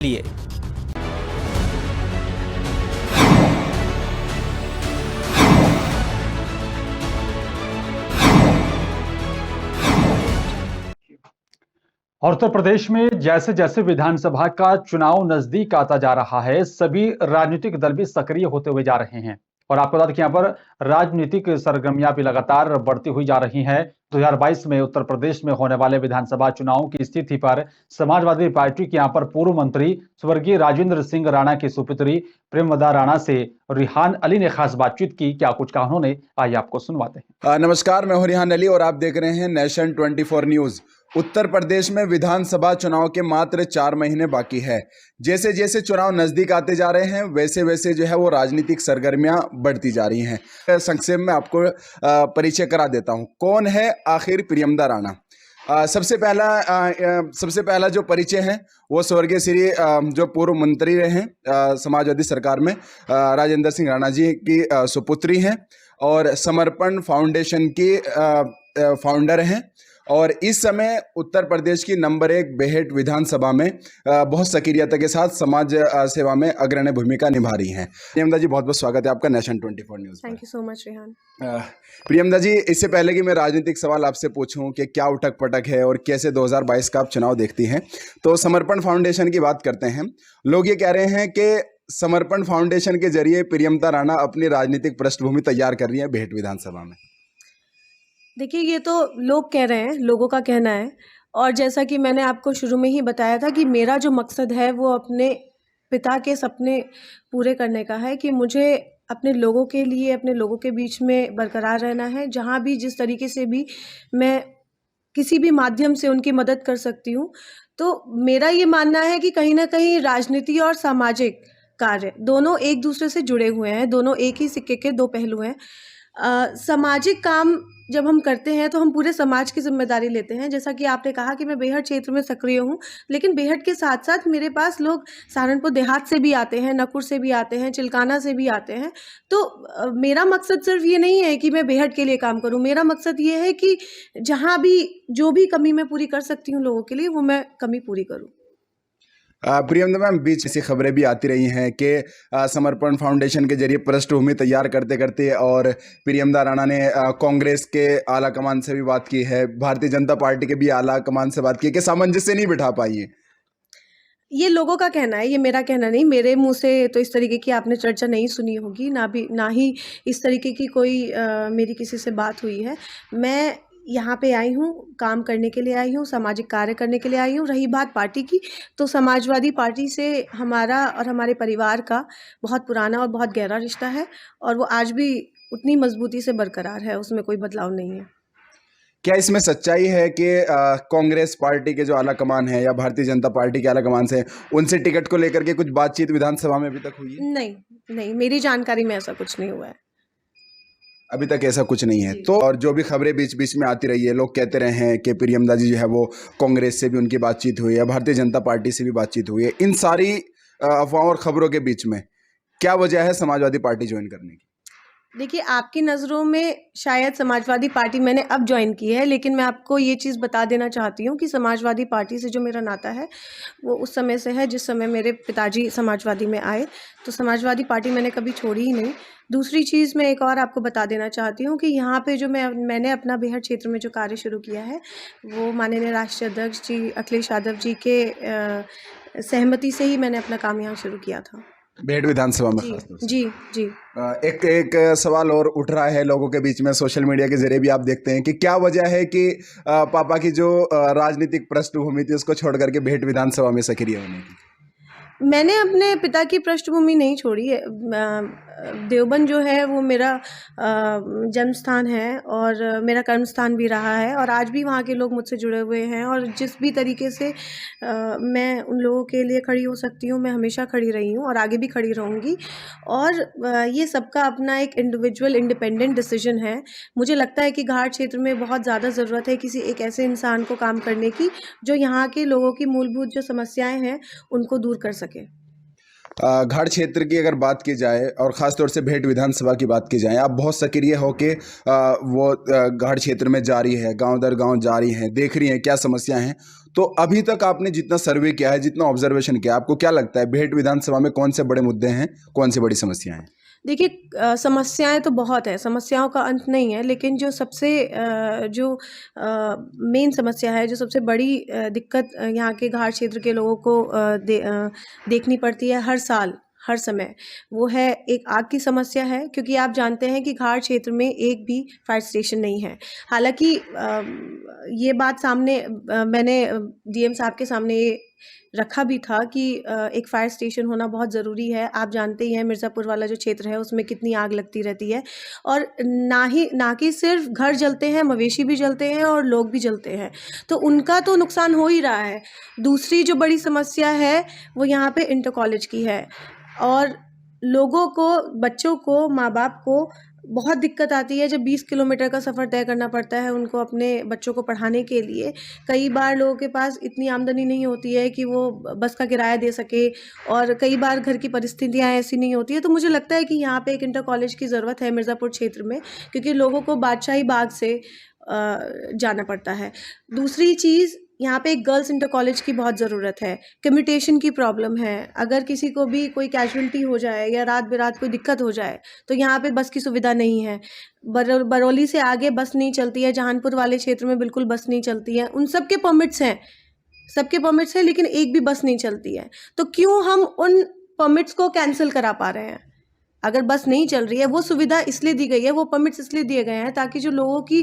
लिए। और उत्तर प्रदेश में जैसे जैसे विधानसभा का चुनाव नजदीक आता जा रहा है, सभी राजनीतिक दल भी सक्रिय होते हुए जा रहे हैं। और आपको बता दें कि यहाँ पर राजनीतिक सरगर्मियां भी लगातार बढ़ती हुई जा रही हैं। 2022 में उत्तर प्रदेश में होने वाले विधानसभा चुनाव की स्थिति पर समाजवादी पार्टी के यहाँ पर पूर्व मंत्री स्वर्गीय राजेंद्र सिंह राणा की सुपुत्री प्रेमवदा राणा से रिहान अली ने खास बातचीत की। क्या कुछ कहा उन्होंने, आइए आपको सुनवाते हैं। नमस्कार, मैं हूं रिहान अली और आप देख रहे हैं नेशन 24 न्यूज। उत्तर प्रदेश में विधानसभा चुनाव के मात्र 4 महीने बाकी है। जैसे जैसे चुनाव नजदीक आते जा रहे हैं वैसे वैसे जो है वो राजनीतिक सरगर्मियां बढ़ती जा रही हैं। संक्षेप में आपको परिचय करा देता हूं, कौन है आखिर प्रियमदा राणा। सबसे पहला जो परिचय है वो स्वर्गीय श्री जो पूर्व मंत्री रहे हैं समाजवादी सरकार में राजेंद्र सिंह राणा जी की सुपुत्री हैं और समर्पण फाउंडेशन की फाउंडर हैं और इस समय उत्तर प्रदेश की नंबर 1 बेहट विधानसभा में बहुत सक्रियता के साथ समाज सेवा में अग्रणी भूमिका निभा रही हैं। प्रियमदा जी, बहुत बहुत स्वागत है आपका nation 24 news. Thank you so much Rihan. Priyamada ji, इससे पहले कि मैं राजनीतिक सवाल आपसे पूछूं कि क्या उठक पटक है और कैसे 2022 का आप चुनाव देखती हैं, तो समर्पण फाउंडेशन की बात करते हैं। लोग ये कह रहे हैं कि समर्पण फाउंडेशन के जरिए प्रियमदा राणा अपनी राजनीतिक पृष्ठभूमि तैयार कर रही है बेहट विधानसभा में। देखिए, ये तो लोग कह रहे हैं, लोगों का कहना है। और जैसा कि मैंने आपको शुरू में ही बताया था कि मेरा जो मकसद है वो अपने पिता के सपने पूरे करने का है कि मुझे अपने लोगों के लिए, अपने लोगों के बीच में बरकरार रहना है। जहाँ भी जिस तरीके से भी मैं किसी भी माध्यम से उनकी मदद कर सकती हूँ। तो मेरा ये मानना है कि कहीं ना कहीं राजनीति और सामाजिक कार्य दोनों एक दूसरे से जुड़े हुए हैं, दोनों एक ही सिक्के के 2 पहलू हैं। सामाजिक काम जब हम करते हैं तो हम पूरे समाज की जिम्मेदारी लेते हैं। जैसा कि आपने कहा कि मैं बेहट क्षेत्र में सक्रिय हूँ, लेकिन बेहट के साथ साथ मेरे पास लोग सहारनपुर देहात से भी आते हैं, नकुर से भी आते हैं, चिल्काना से भी आते हैं। तो मेरा मकसद सिर्फ ये नहीं है कि मैं बेहट के लिए काम करूँ। मेरा मकसद ये है कि जहाँ भी जो भी कमी मैं पूरी कर सकती हूँ लोगों के लिए, वो मैं कमी पूरी करूँ। प्रियमदा मैम, बीच ऐसी खबरें भी आती रही हैं कि समर्पण फाउंडेशन के जरिए पृष्ठभूमि तैयार करते करते और प्रियमदा राणा ने कांग्रेस के आला कमान से भी बात की है, भारतीय जनता पार्टी के भी आला कमान से बात की है कि सामंजस्य नहीं बिठा पाई है। ये लोगों का कहना है, ये मेरा कहना नहीं। मेरे मुंह से तो इस तरीके की आपने चर्चा नहीं सुनी होगी, ना ही इस तरीके की कोई मेरी किसी से बात हुई है। मैं यहाँ पे आई हूँ, काम करने के लिए आई हूँ, सामाजिक कार्य करने के लिए आई हूँ। रही बात पार्टी की, तो समाजवादी पार्टी से हमारा और हमारे परिवार का बहुत पुराना और बहुत गहरा रिश्ता है और वो आज भी उतनी मजबूती से बरकरार है, उसमें कोई बदलाव नहीं है। क्या इसमें सच्चाई है कि कांग्रेस पार्टी के जो आला कमान है या भारतीय जनता पार्टी के आला कमान से उनसे टिकट को लेकर के कुछ बातचीत विधानसभा में अभी तक हुई है? नहीं, मेरी जानकारी में ऐसा कुछ नहीं हुआ है। अभी तक ऐसा कुछ नहीं है। तो और जो भी खबरें बीच बीच में आती रही है, लोग कहते रहे हैं कि प्रियमदा जी जो है वो कांग्रेस से भी उनकी बातचीत हुई है, भारतीय जनता पार्टी से भी बातचीत हुई है। इन सारी अफवाहों और खबरों के बीच में क्या वजह है समाजवादी पार्टी ज्वाइन करने की? देखिए, आपकी नज़रों में शायद समाजवादी पार्टी मैंने अब ज्वाइन की है, लेकिन मैं आपको ये चीज़ बता देना चाहती हूँ कि समाजवादी पार्टी से जो मेरा नाता है वो उस समय से है जिस समय मेरे पिताजी समाजवादी में आए। तो समाजवादी पार्टी मैंने कभी छोड़ी ही नहीं। दूसरी चीज़ मैं एक और आपको बता देना चाहती हूँ कि यहाँ पे जो मैंने अपना बेहट क्षेत्र में जो कार्य शुरू किया है वो माननीय राष्ट्रीय अध्यक्ष जी अखिलेश यादव जी के सहमति से ही मैंने अपना काम यहाँ शुरू किया था, बेहट विधानसभा में। जी। एक सवाल और उठ रहा है लोगों के बीच में, सोशल मीडिया के जरिए भी आप देखते हैं कि क्या वजह है कि पापा की जो राजनीतिक पृष्ठभूमि थी उसको छोड़ करके बेहट विधानसभा में सक्रिय होने की? मैंने अपने पिता की पृष्ठभूमि नहीं छोड़ी है। देवबंद जो है वो मेरा जन्म स्थान है और मेरा कर्म स्थान भी रहा है और आज भी वहाँ के लोग मुझसे जुड़े हुए हैं और जिस भी तरीके से मैं उन लोगों के लिए खड़ी हो सकती हूँ, मैं हमेशा खड़ी रही हूँ और आगे भी खड़ी रहूँगी। और ये सबका अपना एक इंडिविजुअल इंडिपेंडेंट डिसीजन है। मुझे लगता है कि घाट क्षेत्र में बहुत ज़्यादा ज़रूरत है किसी एक ऐसे इंसान को काम करने की जो यहाँ के लोगों की मूलभूत जो समस्याएं हैं उनको दूर कर सके। घाट क्षेत्र की अगर बात की जाए और ख़ासतौर से बेहट विधानसभा की बात की जाए, आप बहुत सक्रिय होकर वो घाट क्षेत्र में जा रही है, गांव दर गांव जा रही हैं, देख रही हैं क्या समस्याएं हैं। तो अभी तक आपने जितना सर्वे किया है, जितना ऑब्जर्वेशन किया, आपको क्या लगता है भेट विधानसभा में कौन से बड़े मुद्दे हैं, कौन सी बड़ी समस्याएं हैं? देखिए, समस्याएं तो बहुत है, समस्याओं का अंत नहीं है, लेकिन जो सबसे जो मेन समस्या है, जो सबसे बड़ी दिक्कत यहाँ के घाट क्षेत्र के लोगों को देखनी पड़ती है हर साल, हर समय, वो है एक आग की समस्या है। क्योंकि आप जानते हैं कि घाट क्षेत्र में एक भी फायर स्टेशन नहीं है। हालांकि ये बात सामने मैंने डीएम साहब के सामने ये रखा भी था कि एक फायर स्टेशन होना बहुत ज़रूरी है। आप जानते ही हैं मिर्ज़ापुर वाला जो क्षेत्र है उसमें कितनी आग लगती रहती है, और ना कि सिर्फ घर जलते हैं, मवेशी भी जलते हैं और लोग भी जलते हैं, तो उनका तो नुकसान हो ही रहा है। दूसरी जो बड़ी समस्या है वो यहाँ पे इंटर कॉलेज की है, और लोगों को, बच्चों को, माँ बाप को बहुत दिक्कत आती है जब 20 किलोमीटर का सफ़र तय करना पड़ता है उनको अपने बच्चों को पढ़ाने के लिए। कई बार लोगों के पास इतनी आमदनी नहीं होती है कि वो बस का किराया दे सके, और कई बार घर की परिस्थितियाँ ऐसी नहीं होती है। तो मुझे लगता है कि यहाँ पे एक इंटर कॉलेज की ज़रूरत है मिर्ज़ापुर क्षेत्र में, क्योंकि लोगों को बादशाही बाग से जाना पड़ता है। दूसरी चीज़, यहाँ पे एक गर्ल्स इंटर कॉलेज की बहुत ज़रूरत है। कम्यूटेशन की प्रॉब्लम है। अगर किसी को भी कोई कैजुअल्टी हो जाए या रात बेरात कोई दिक्कत हो जाए तो यहाँ पे बस की सुविधा नहीं है। बरौली से आगे बस नहीं चलती है, जहानपुर वाले क्षेत्र में बिल्कुल बस नहीं चलती है। उन सबके परमिट्स हैं, सबके परमिट्स हैं, लेकिन एक भी बस नहीं चलती है। तो क्यों हम उन परमिट्स को कैंसिल करा पा रहे हैं? अगर बस नहीं चल रही है, वो सुविधा इसलिए दी गई है, वो परमिट्स इसलिए दिए गए हैं ताकि जो लोगों की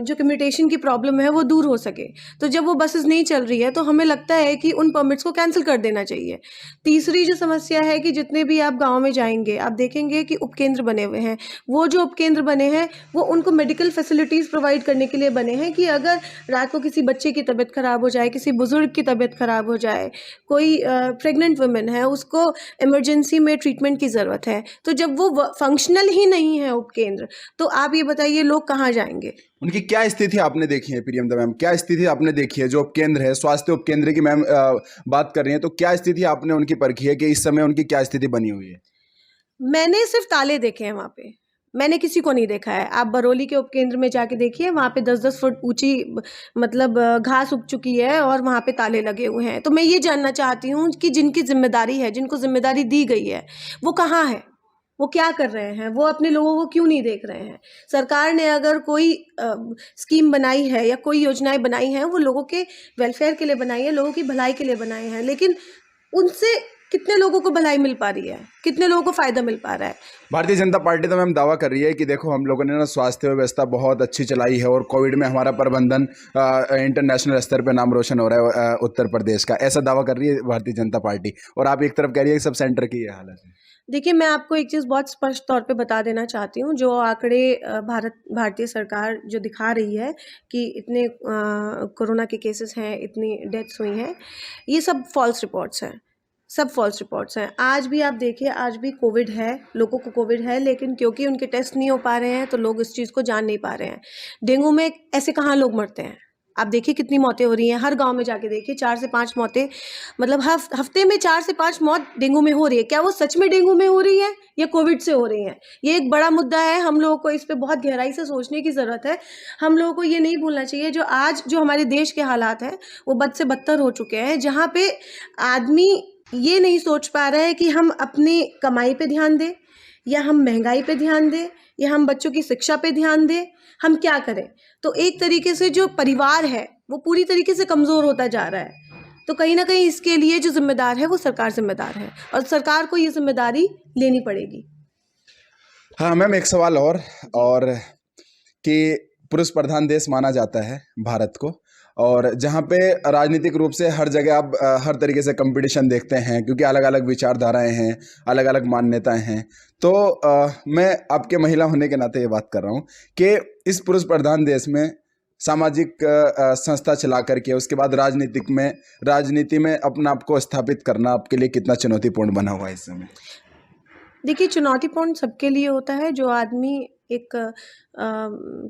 जो कम्यूटेशन की प्रॉब्लम है वो दूर हो सके। तो जब वो बसेस नहीं चल रही है तो हमें लगता है कि उन परमिट्स को कैंसिल कर देना चाहिए। तीसरी जो समस्या है कि जितने भी आप गाँव में जाएंगे आप देखेंगे कि उपकेंद्र बने हुए हैं। वो जो उपकेंद्र बने हैं वो उनको मेडिकल फैसिलिटीज़ प्रोवाइड करने के लिए बने हैं कि अगर रात को किसी बच्चे की तबीयत ख़राब हो जाए, किसी बुज़ुर्ग की तबीयत ख़राब हो जाए, कोई प्रेग्नेंट वुमेन है, उसको इमरजेंसी में ट्रीटमेंट की ज़रूरत है, तो जब वो फंक्शनल ही नहीं है उपकेंद्र, तो आप ये बताइए लोग कहाँ जाएंगे? उनकी क्या स्थिति आपने देखी है प्रियंका मैम? क्या स्थिति आपने देखी है? जो उपकेंद्र है, स्वास्थ्य उपकेंद्र की मैम बात कर रही हैं, तो क्या स्थिति आपने उनकी परखी है कि इस समय उनकी क्या स्थिति बनी हुई है? मैंने सिर्फ ताले देखे हैं वहाँ पे, मैंने किसी को नहीं देखा है। आप बरौली के उपकेंद्र में जाके देखिए, वहाँ पे 10-10 फुट ऊंची मतलब घास उग चुकी है और वहाँ पे ताले लगे हुए हैं। तो मैं ये जानना चाहती हूँ कि जिनकी जिम्मेदारी है, जिनको जिम्मेदारी दी गई है, वो कहाँ है? वो क्या कर रहे हैं? वो अपने लोगों को क्यों नहीं देख रहे हैं? सरकार ने अगर कोई स्कीम बनाई है या कोई योजनाएं बनाई हैं, वो लोगों के वेलफेयर के लिए बनाई है, लोगों की भलाई के लिए बनाए हैं, लेकिन उनसे कितने लोगों को भलाई मिल पा रही है, कितने लोगों को फायदा मिल पा रहा है? भारतीय जनता पार्टी तो मैम दावा कर रही है कि देखो हम लोगों ने ना स्वास्थ्य व्यवस्था बहुत अच्छी चलाई है और कोविड में हमारा प्रबंधन इंटरनेशनल स्तर पे नाम रोशन हो रहा है उत्तर प्रदेश का, ऐसा दावा कर रही है भारतीय जनता पार्टी। और आप एक तरफ कह रही है कि सब सेंटर की ये हालत है। देखिए, मैं आपको एक चीज़ बहुत स्पष्ट तौर पे बता देना चाहती हूँ, जो आंकड़े भारतीय सरकार जो दिखा रही है कि इतने कोरोना के केसेस हैं, इतनी डेथ्स हुई हैं, ये सब फॉल्स रिपोर्ट्स हैं, सब फॉल्स रिपोर्ट्स हैं। आज भी आप देखिए, आज भी कोविड है, लोगों को कोविड है, लेकिन क्योंकि उनके टेस्ट नहीं हो पा रहे हैं तो लोग इस चीज़ को जान नहीं पा रहे हैं। डेंगू में ऐसे कहाँ लोग मरते हैं? आप देखिए कितनी मौतें हो रही हैं, हर गांव में जाके देखिए 4 से 5 मौतें, मतलब हफ्ते में 4 से 5 मौत डेंगू में हो रही है। क्या वो सच में डेंगू में हो रही है या कोविड से हो रही है? ये एक बड़ा मुद्दा है, हम लोगों को इस पे बहुत गहराई से सोचने की ज़रूरत है। हम लोगों को ये नहीं भूलना चाहिए जो आज जो हमारे देश के हालात हैं वो बद से बदतर हो चुके हैं, जहाँ पे आदमी ये नहीं सोच पा रहा है कि हम अपनी कमाई पे ध्यान दें, या हम महंगाई पे ध्यान दें, या हम बच्चों की शिक्षा पे ध्यान दें, हम क्या करें? तो एक तरीके से जो परिवार है वो पूरी तरीके से कमज़ोर होता जा रहा है। तो कहीं ना कहीं इसके लिए जो जिम्मेदार है वो सरकार जिम्मेदार है, और सरकार को ये जिम्मेदारी लेनी पड़ेगी। हाँ मैम, एक सवाल और कि पुरुष प्रधान देश माना जाता है भारत को, और जहाँ पे राजनीतिक रूप से हर जगह आप हर तरीके से कंपटीशन देखते हैं, क्योंकि अलग अलग विचारधाराएं हैं, अलग अलग मान्यताएं हैं। तो मैं आपके महिला होने के नाते ये बात कर रहा हूँ कि इस पुरुष प्रधान देश में सामाजिक संस्था चला करके उसके बाद राजनीति में अपना आपको स्थापित करना आपके लिए कितना चुनौतीपूर्ण बना हुआ है इस समय? देखिए, चुनौतीपूर्ण सबके लिए होता है। जो आदमी एक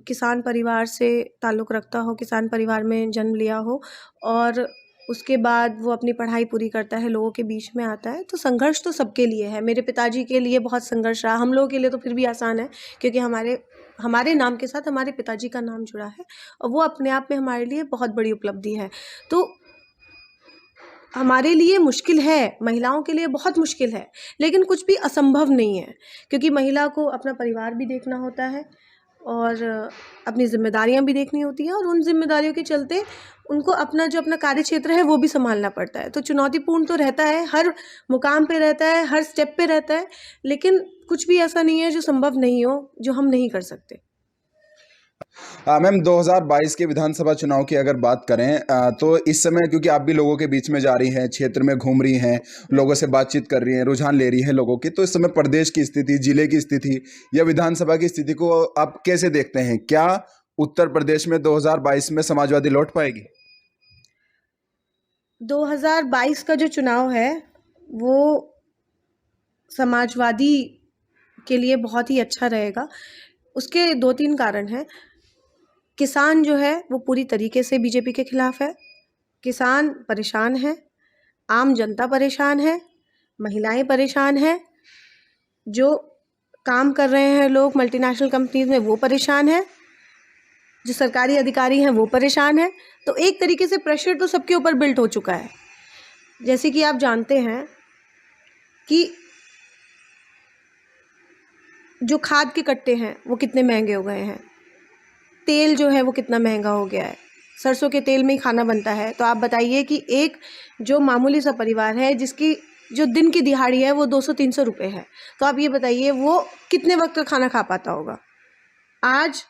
किसान परिवार से ताल्लुक़ रखता हो, किसान परिवार में जन्म लिया हो, और उसके बाद वो अपनी पढ़ाई पूरी करता है, लोगों के बीच में आता है। तो संघर्ष तो सबके लिए है। मेरे पिताजी के लिए बहुत संघर्ष रहा, हम लोगों के लिए तो फिर भी आसान है, क्योंकि हमारे नाम के साथ हमारे पिताजी का नाम जुड़ा है, और वो अपने आप में हमारे लिए बहुत बड़ी उपलब्धि है। तो हमारे लिए मुश्किल है, महिलाओं के लिए बहुत मुश्किल है, लेकिन कुछ भी असंभव नहीं है, क्योंकि महिला को अपना परिवार भी देखना होता है और अपनी ज़िम्मेदारियां भी देखनी होती हैं, और उन ज़िम्मेदारियों के चलते उनको अपना कार्य क्षेत्र है वो भी संभालना पड़ता है। तो चुनौतीपूर्ण तो रहता है, हर मुकाम पे रहता है, हर स्टेप पे रहता है, लेकिन कुछ भी ऐसा नहीं है जो संभव नहीं हो, जो हम नहीं कर सकते। मैम 2022 के विधानसभा चुनाव की अगर बात करें तो इस समय क्योंकि आप भी लोगों के बीच में जा रही हैं, क्षेत्र में घूम रही हैं, लोगों से बातचीत कर रही हैं, रुझान ले रही हैं लोगों की, तो इस समय प्रदेश की स्थिति, जिले की स्थिति या विधानसभा की स्थिति को आप कैसे देखते हैं? क्या उत्तर प्रदेश में 2022 में समाजवादी लौट पाएगी? 2022 का जो चुनाव है वो समाजवादी के लिए बहुत ही अच्छा रहेगा। उसके 2-3 कारण हैं। किसान जो है वो पूरी तरीके से बीजेपी के खिलाफ है, किसान परेशान है, आम जनता परेशान है, महिलाएं परेशान हैं, जो काम कर रहे हैं लोग मल्टीनेशनल कंपनीज में वो परेशान है, जो सरकारी अधिकारी हैं वो परेशान है। तो एक तरीके से प्रेशर तो सबके ऊपर बिल्ट हो चुका है। जैसे कि आप जानते हैं कि जो खाद के कट्टे हैं वो कितने महंगे हो गए हैं, तेल जो है वो कितना महंगा हो गया है, सरसों के तेल में ही खाना बनता है। तो आप बताइए कि एक जो मामूली सा परिवार है जिसकी जो दिन की दिहाड़ी है वो 200-300 रुपये है, तो आप ये बताइए वो कितने वक्त का खाना खा पाता होगा। आज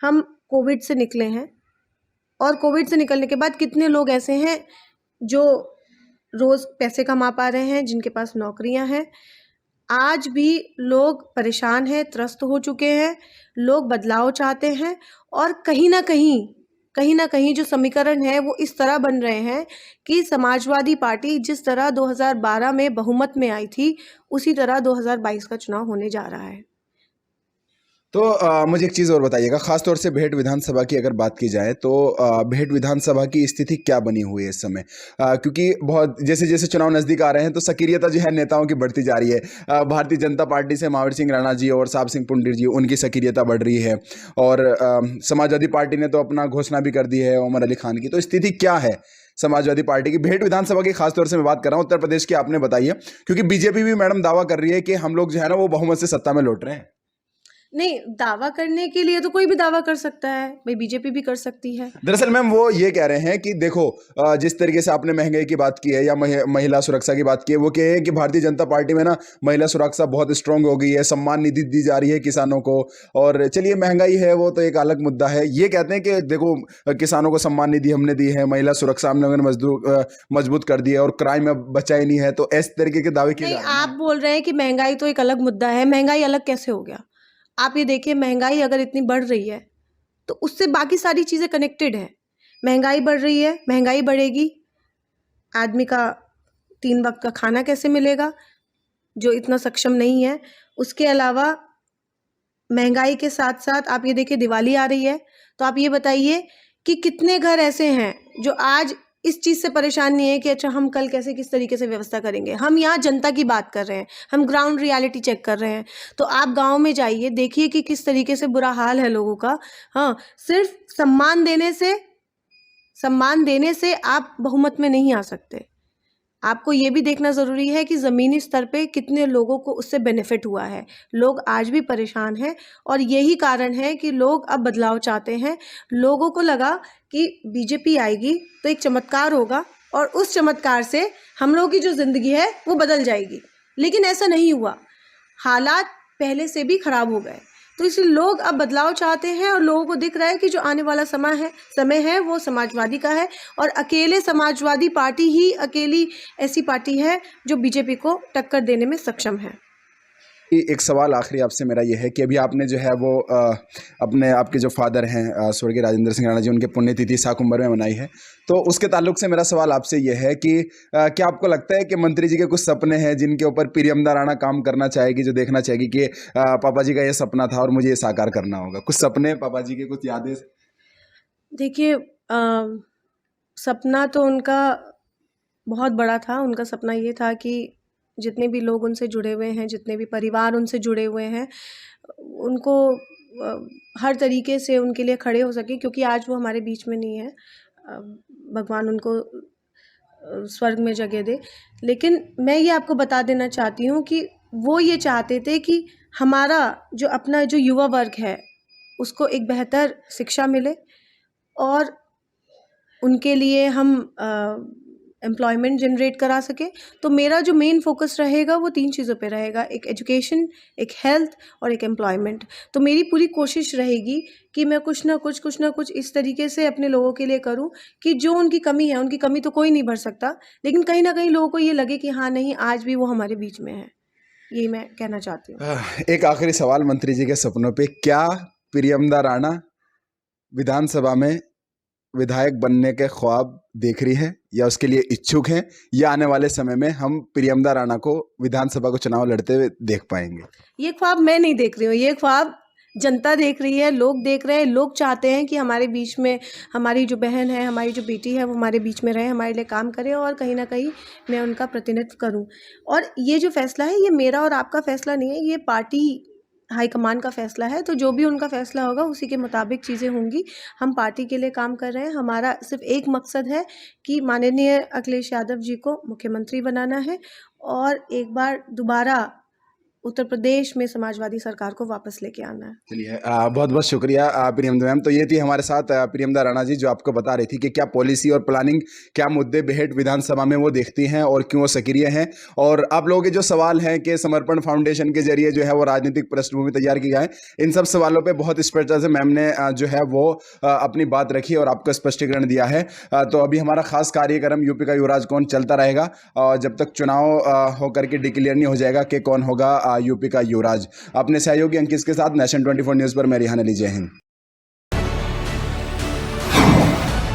हम कोविड से निकले हैं, और कोविड से निकलने के बाद कितने लोग ऐसे हैं जो रोज़ पैसे कमा पा रहे हैं, जिनके पास नौकरियां हैं। आज भी लोग परेशान हैं, त्रस्त हो चुके हैं, लोग बदलाव चाहते हैं, और कहीं ना कहीं जो समीकरण है वो इस तरह बन रहे हैं कि समाजवादी पार्टी जिस तरह 2012 में बहुमत में आई थी, उसी तरह 2022 का चुनाव होने जा रहा है। तो मुझे एक चीज़ और बताइएगा, खासतौर से भेट विधानसभा की अगर बात की जाए तो भेट विधानसभा की स्थिति क्या बनी हुई है इस समय? क्योंकि बहुत जैसे जैसे चुनाव नज़दीक आ रहे हैं तो सक्रियता जो है नेताओं की बढ़ती जा रही है। भारतीय जनता पार्टी से महावीर सिंह राणा जी और साहब सिंह पुंडीर जी, उनकी सक्रियता बढ़ रही है, और समाजवादी पार्टी ने तो अपना घोषणा भी कर दी है उमर अली खान की। तो स्थिति क्या है समाजवादी पार्टी की भेट विधानसभा की? खासतौर से मैं बात कर रहा हूँ उत्तर प्रदेश की, आपने बताइए, क्योंकि बीजेपी भी मैडम दावा कर रही है कि हम लोग जो है ना वो बहुमत से सत्ता में लौट रहे हैं। नहीं, दावा करने के लिए तो कोई भी दावा कर सकता है भाई, बीजेपी भी कर सकती है। दरअसल मैम वो ये कह रहे हैं कि देखो जिस तरीके से आपने महंगाई की बात की है या महिला सुरक्षा की बात की है, वो कहे हैं कि भारतीय जनता पार्टी में ना महिला सुरक्षा बहुत स्ट्रांग हो गई है, सम्मान निधि दी जा रही है किसानों को, और चलिए महंगाई है वो तो एक अलग मुद्दा है। ये कहते हैं कि देखो किसानों को सम्मान निधि हमने दी है, महिला सुरक्षा हमने मजबूत कर दी है, और क्राइम अब बचा ही नहीं है। तो इस तरीके के दावे किए जा रहे हैं। आप बोल रहे हैं कि महंगाई तो एक अलग मुद्दा है, महंगाई अलग कैसे हो गया? आप ये देखिए, महंगाई अगर इतनी बढ़ रही है तो उससे बाकी सारी चीज़ें कनेक्टेड है। महंगाई बढ़ रही है, महंगाई बढ़ेगी, आदमी का 3 वक्त का खाना कैसे मिलेगा जो इतना सक्षम नहीं है। उसके अलावा महंगाई के साथ साथ आप ये देखिए दिवाली आ रही है, तो आप ये बताइए कि कितने घर ऐसे हैं जो आज इस चीज़ से परेशान नहीं है कि अच्छा हम कल कैसे किस तरीके से व्यवस्था करेंगे। हम यहाँ जनता की बात कर रहे हैं, हम ग्राउंड रियलिटी चेक कर रहे हैं। तो आप गांव में जाइए, देखिए कि किस तरीके से बुरा हाल है लोगों का। हाँ, सिर्फ सम्मान देने से आप बहुमत में नहीं आ सकते। आपको ये भी देखना ज़रूरी है कि ज़मीनी स्तर पे कितने लोगों को उससे बेनिफिट हुआ है। लोग आज भी परेशान हैं, और यही कारण है कि लोग अब बदलाव चाहते हैं। लोगों को लगा कि बीजेपी आएगी तो एक चमत्कार होगा, और उस चमत्कार से हम लोगों की जो ज़िंदगी है वो बदल जाएगी, लेकिन ऐसा नहीं हुआ। हालात पहले से भी ख़राब हो गए। तो इसलिए लोग अब बदलाव चाहते हैं, और लोगों को दिख रहा है कि जो आने वाला समय है वो समाजवादी का है, और अकेले समाजवादी पार्टी ही अकेली ऐसी पार्टी है जो बीजेपी को टक्कर देने में सक्षम है। एक सवाल आखिरी आपसे मेरा ये है कि अभी आपने जो है वो अपने आपके जो फादर हैं स्वर्गीय राजेंद्र सिंह राणा जी, उनके पुण्यतिथि साकुंबर में मनाई है, तो उसके ताल्लुक से मेरा सवाल आपसे ये है कि क्या आपको लगता है कि मंत्री जी के कुछ सपने हैं जिनके ऊपर प्रियमदा राणा काम करना चाहेगी, जो देखना चाहेगी कि पापा जी का ये सपना था और मुझे ये साकार करना होगा? कुछ सपने पापा जी के, कुछ यादें? देखिए, सपना तो उनका बहुत बड़ा था। उनका सपना ये था कि जितने भी लोग उनसे जुड़े हुए हैं, जितने भी परिवार उनसे जुड़े हुए हैं, उनको हर तरीके से उनके लिए खड़े हो सके, क्योंकि आज वो हमारे बीच में नहीं है। भगवान उनको स्वर्ग में जगह दे। लेकिन मैं ये आपको बता देना चाहती हूँ कि वो ये चाहते थे कि हमारा जो अपना जो युवा वर्ग है उसको एक बेहतर शिक्षा मिले और उनके लिए हम एम्प्लॉयमेंट जनरेट करा सके। तो मेरा जो मेन फोकस रहेगा वो 3 चीज़ों पे रहेगा, एक एजुकेशन, एक हेल्थ और एक एम्प्लॉयमेंट। तो मेरी पूरी कोशिश रहेगी कि मैं कुछ ना कुछ इस तरीके से अपने लोगों के लिए करूं कि जो उनकी कमी है, उनकी कमी तो कोई नहीं भर सकता, लेकिन कहीं ना कहीं लोगों को ये लगे कि हाँ नहीं, आज भी वो हमारे बीच में है। यही मैं कहना चाहती हूँ। एक आखिरी सवाल मंत्री जी के सपनों पे, क्या प्रियमदा राणा विधानसभा में विधायक बनने के ख्वाब देख रही है या उसके लिए इच्छुक हैं, या आने वाले समय में हम प्रियमदा राणा को विधानसभा को चुनाव लड़ते हुए देख पाएंगे? ये ख्वाब मैं नहीं देख रही हूँ, ये ख्वाब जनता देख रही है, लोग देख रहे हैं। लोग चाहते हैं कि हमारे बीच में हमारी जो बहन है, हमारी जो बेटी है, वो हमारे बीच में रहे, हमारे लिए काम करे और कहीं ना कहीं मैं उनका प्रतिनिधित्व करूं। और ये जो फैसला है, ये मेरा और आपका फैसला नहीं है, ये पार्टी हाईकमान का फैसला है। तो जो भी उनका फैसला होगा उसी के मुताबिक चीज़ें होंगी। हम पार्टी के लिए काम कर रहे हैं। हमारा सिर्फ एक मकसद है कि माननीय अखिलेश यादव जी को मुख्यमंत्री बनाना है और एक बार दोबारा उत्तर प्रदेश में समाजवादी सरकार को वापस लेके आना है। चलिए, बहुत बहुत शुक्रिया प्रियमदा मैम। तो ये थी हमारे साथ प्रियमदा राणा जी, जो आपको बता रही थी कि क्या पॉलिसी और प्लानिंग, क्या मुद्दे बेहद विधानसभा में वो देखती हैं और क्यों वो सक्रिय हैं। और आप लोगों के जो सवाल हैं कि समर्पण फाउंडेशन के जरिए जो है वो राजनीतिक पृष्ठभूमि तैयार की जाए, इन सब सवालों पर बहुत स्पष्टता से मैम ने जो है वो अपनी बात रखी और आपको स्पष्टीकरण दिया है। तो अभी हमारा खास कार्यक्रम यूपी का युवराज कौन चलता रहेगा जब तक चुनाव होकर के डिक्लेयर नहीं हो जाएगा कि कौन होगा यूपी का युवराज। अपने सहयोगी अंकित के साथ नेशन 24 न्यूज़ पर मैं रिहान अली, जय हिंद।